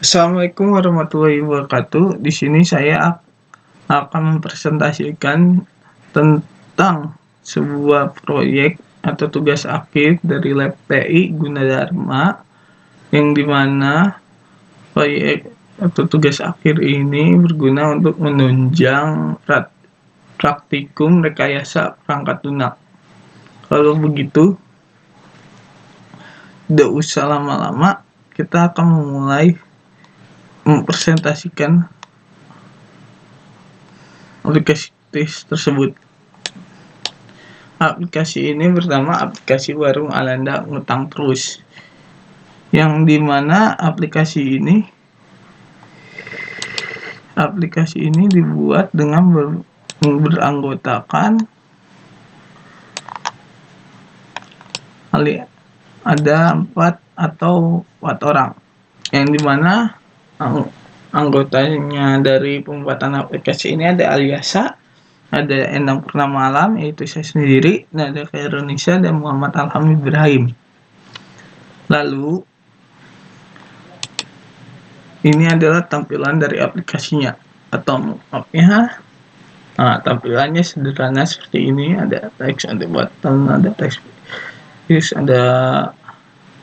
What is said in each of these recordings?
Assalamualaikum warahmatullahi wabarakatuh. Di sini saya akan mempresentasikan tentang sebuah proyek atau tugas akhir dari Lab TI Gunadarma, yang dimana proyek atau tugas akhir ini berguna untuk menunjang praktikum rekayasa perangkat lunak. Kalau begitu, tidak usah lama-lama, kita akan memulai mempresentasikan aplikasi tersebut. Aplikasi ini pertama aplikasi Warung Alanda Ngutang Terus, yang dimana aplikasi ini dibuat dengan beranggotakan ada 4 orang, yang dimana anggotanya dari pembuatan aplikasi ini ada Aliasa, ada Endang Purnama Alam, yaitu saya sendiri, dan ada Khairunisa dan Muhammad Alham Ibrahim. Lalu ini adalah tampilan dari aplikasinya atau mockup-nya. Tampilannya sederhana seperti ini, ada teks, ada button, ada teks, ada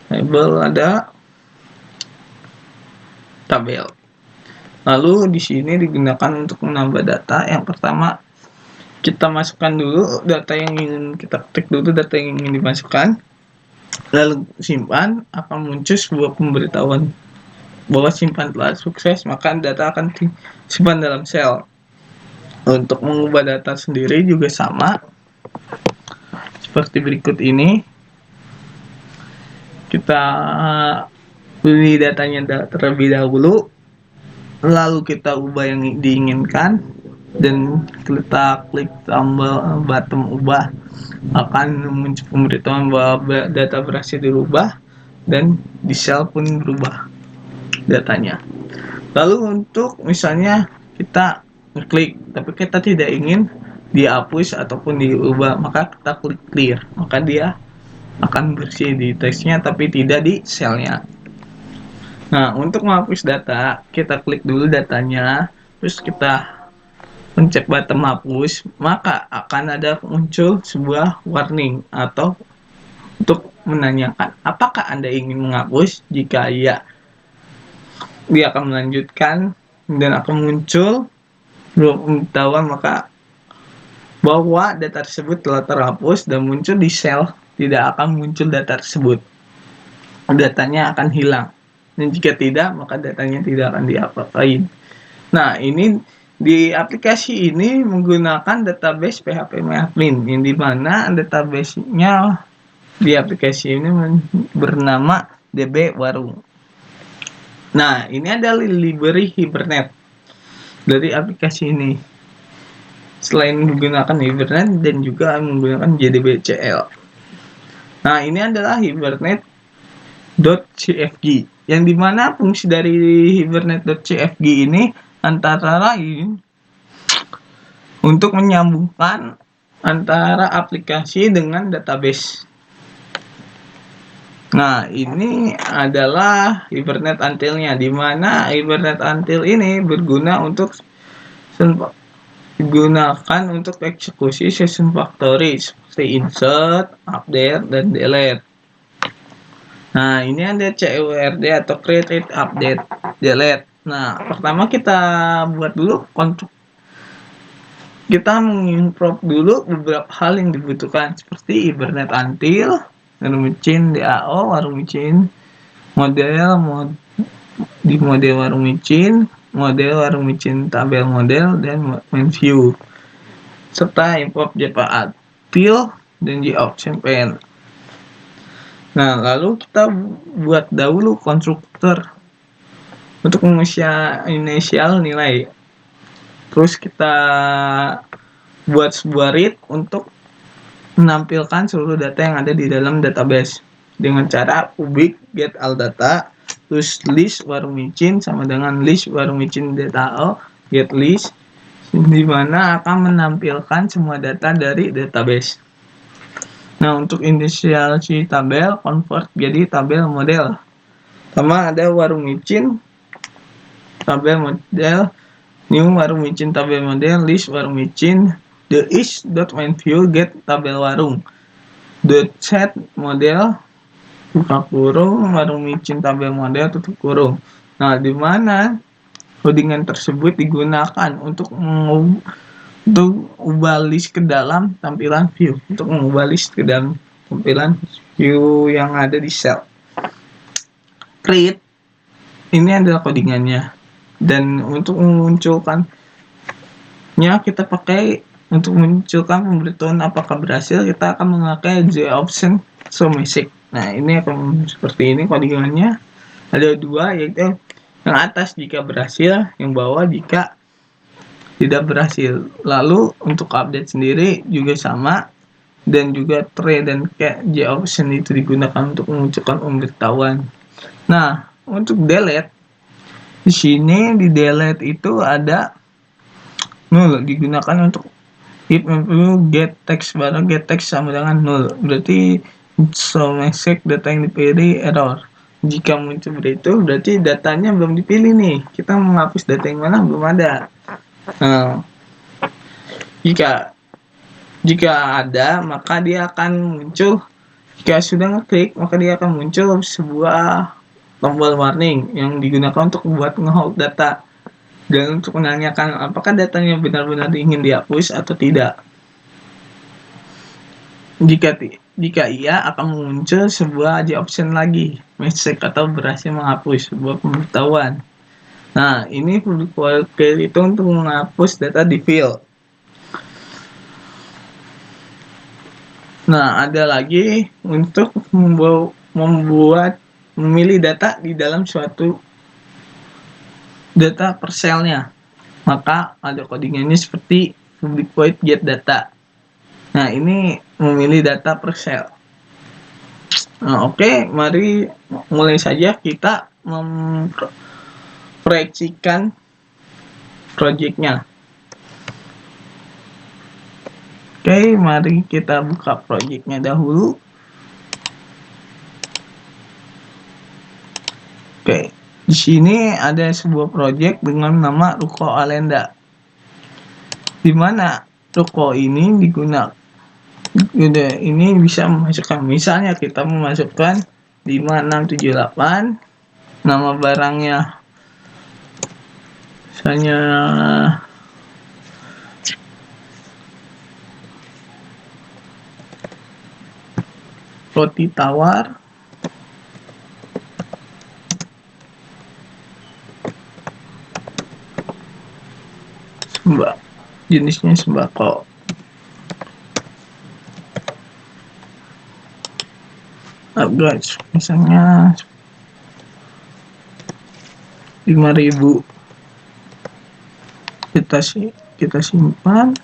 label, ada tabel. Lalu di sini digunakan untuk menambah data. Yang pertama, kita masukkan dulu data yang ingin kita ketik dulu, data yang ingin dimasukkan, lalu simpan. Akan muncul sebuah pemberitahuan bahwa simpan telah sukses, maka data akan disimpan dalam sel. Untuk mengubah data sendiri juga sama, seperti berikut ini. Kita pilih datanya terlebih dahulu, lalu kita ubah yang diinginkan, dan kita klik tombol button ubah. Akan muncul pemberitahuan bahwa data berhasil dirubah dan di sel pun berubah datanya. Lalu untuk misalnya kita klik tapi kita tidak ingin dihapus ataupun diubah, maka kita klik clear, maka dia akan bersih di teksnya tapi tidak di selnya. Nah, untuk menghapus data, kita klik dulu datanya, terus kita pencet button hapus, maka akan ada muncul sebuah warning atau untuk menanyakan apakah Anda ingin menghapus. Jika iya, dia akan melanjutkan dan akan muncul pemberitahuan maka bahwa data tersebut telah terhapus dan muncul di sel. Tidak akan muncul data tersebut, datanya akan hilang, dan jika tidak maka datanya tidak akan diapa-apain. Nah, ini di aplikasi ini menggunakan database PHP MyAdmin, yang dimana database-nya di aplikasi ini bernama DB Warung. Nah, ini adalah library Hibernate dari aplikasi ini. Selain menggunakan Hibernate dan juga menggunakan JDBCL. Nah, ini adalah Hibernate.cfg, yang dimana fungsi dari Hibernate.cfg ini antara lain untuk menyambungkan antara aplikasi dengan database. Nah, ini adalah Hibernate Until-nya, di mana Hibernate Until ini berguna untuk digunakan untuk eksekusi session factory seperti insert, update, dan delete. Nah, ini ada CURD atau create, update, delete. Nah, pertama kita buat dulu kita mengimport dulu beberapa hal yang dibutuhkan seperti Hibernate Until, warung micin DAO, warung micin model di model warung micin, model warung micin tabel model, dan main view, serta import Java Until dan Option Pen. Nah, lalu kita buat dahulu konstruktor untuk menginisial nilai. Terus kita buat sebuah read untuk menampilkan seluruh data yang ada di dalam database dengan cara public get all data, terus list warung micin sama dengan list warung micin DAO get list, di mana akan menampilkan semua data dari database. Nah, untuk inisialisasi tabel, convert jadi tabel model. Pertama ada warung micin, tabel model, new warung micin tabel model, list warung micin, the is dot main view get tabel warung, the set model buka kurung warung micin tabel model tutup kurung. Nah, di mana codingan tersebut digunakan untuk ubah list ke dalam tampilan view, untuk mengubah list ke dalam tampilan view yang ada di sel. Create ini adalah codingannya, dan untuk memunculkannya kita pakai, untuk munculkan pemberitahuan apakah berhasil, kita akan memakai the option show message. Nah, ini akan seperti ini codingannya. Ada dua, yaitu yang atas jika berhasil, yang bawah jika tidak berhasil. Lalu untuk update sendiri juga sama, dan juga try dan j option itu digunakan untuk memunculkan pemberitahuan. Nah, untuk delete di sini, di delete itu ada null digunakan untuk if get text, barang get text sama dengan null, berarti show message data yang dipilih error. Jika muncul itu berarti datanya belum dipilih nih, kita menghapus data yang mana belum ada. Nah, jika ada maka dia akan muncul, jika sudah ngeklik maka dia akan muncul sebuah tombol warning yang digunakan untuk membuat nge-hold data dan untuk menanyakan apakah datanya benar-benar ingin dihapus atau tidak. Jika iya, akan muncul sebuah option lagi, message atau berhasil menghapus sebuah pemberitahuan. Nah, ini public void itu untuk menghapus data di field. Nah, ada lagi untuk memilih data di dalam suatu data per selnya. Maka ada codingannya seperti public void get data. Nah, ini memilih data per sel. Nah, oke, mari mulai saja kita memproyeksikan projectnya. Oke, mari kita buka projectnya dahulu. Oke, di sini ada sebuah project dengan nama Ruko Alenda, di mana ruko ini digunakan. Ini bisa memasukkan, misalnya kita memasukkan 5678, nama barangnya misalnya roti tawar, jenisnya sembako. Harga misalnya 5.000. Kita simpan.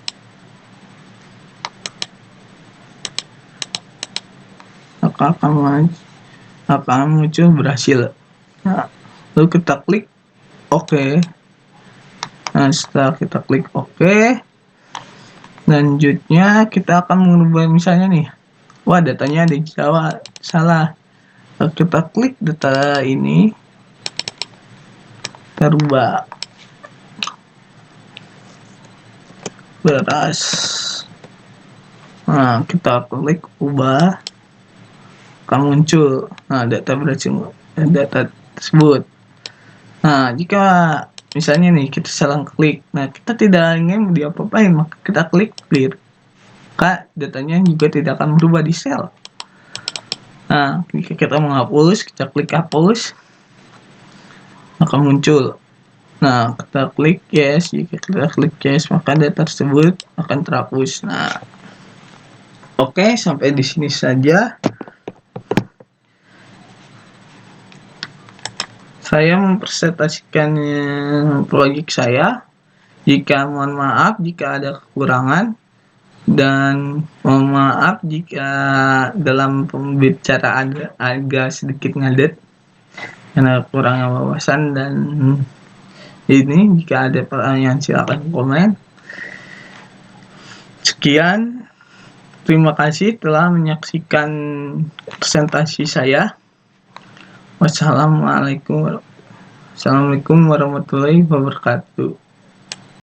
Maka akan muncul berhasil. Nah, lalu kita klik OK. Nah, setelah kita klik OK, selanjutnya kita akan mengubah, misalnya nih, wah datanya ada Jawa, salah. Lalu kita klik data ini, kita rubah beras. Nah, kita klik ubah, akan muncul data tersebut. Nah, jika misalnya nih kita salah klik, nah kita tidak ingin diapa-apain, maka kita klik clear, maka datanya juga tidak akan berubah di sel. Nah, jika kita menghapus, kita klik hapus, maka muncul. Nah, kita klik yes. Jika kita klik yes, maka data tersebut akan terhapus. Nah, oke, sampai di sini saja. Saya mempresentasikan proyek saya. Mohon maaf jika ada kekurangan, dan mohon maaf jika dalam pembicaraan agak sedikit ngadet karena kurangnya wawasan. Dan ini jika ada pertanyaan silakan komen. Sekian, terima kasih telah menyaksikan presentasi saya. Wassalamualaikum warahmatullahi wabarakatuh. Assalamualaikum warahmatullahi wabarakatuh.